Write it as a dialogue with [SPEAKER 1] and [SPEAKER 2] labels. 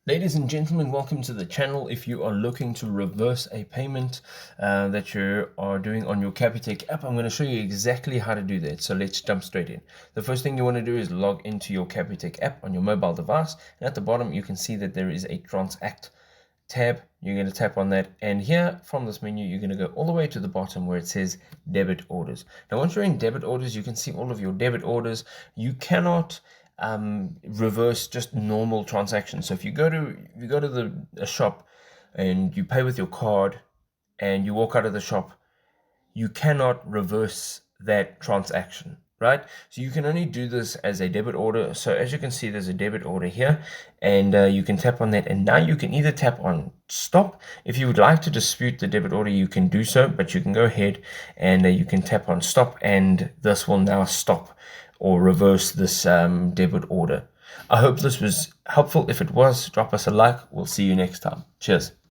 [SPEAKER 1] Ladies and gentlemen, welcome to the channel. If you are looking to reverse a payment that you are doing on your Capitec app, I'm going to show you exactly how to do that. So let's jump straight in. The first thing you want to do is log into your Capitec app on your mobile device. And at the bottom, you can see that there is a Transact tab. You're going to tap on that, and here from this menu you're going to go all the way to the bottom where it says debit orders. Now once you're in debit orders, you can see all of your debit orders. You cannot reverse just normal transactions. So if you go to a shop and you pay with your card and you walk out of the shop, you cannot reverse that transaction, right? So you can only do this as a debit order. So as you can see, there's a debit order here, and you can tap on that, and now you can either tap on stop. If you would like to dispute the debit order, you can do so, but you can go ahead and you can tap on stop, and this will now stop or reverse this debit order. I hope this was helpful. If it was, drop us a like. We'll see you next time. Cheers.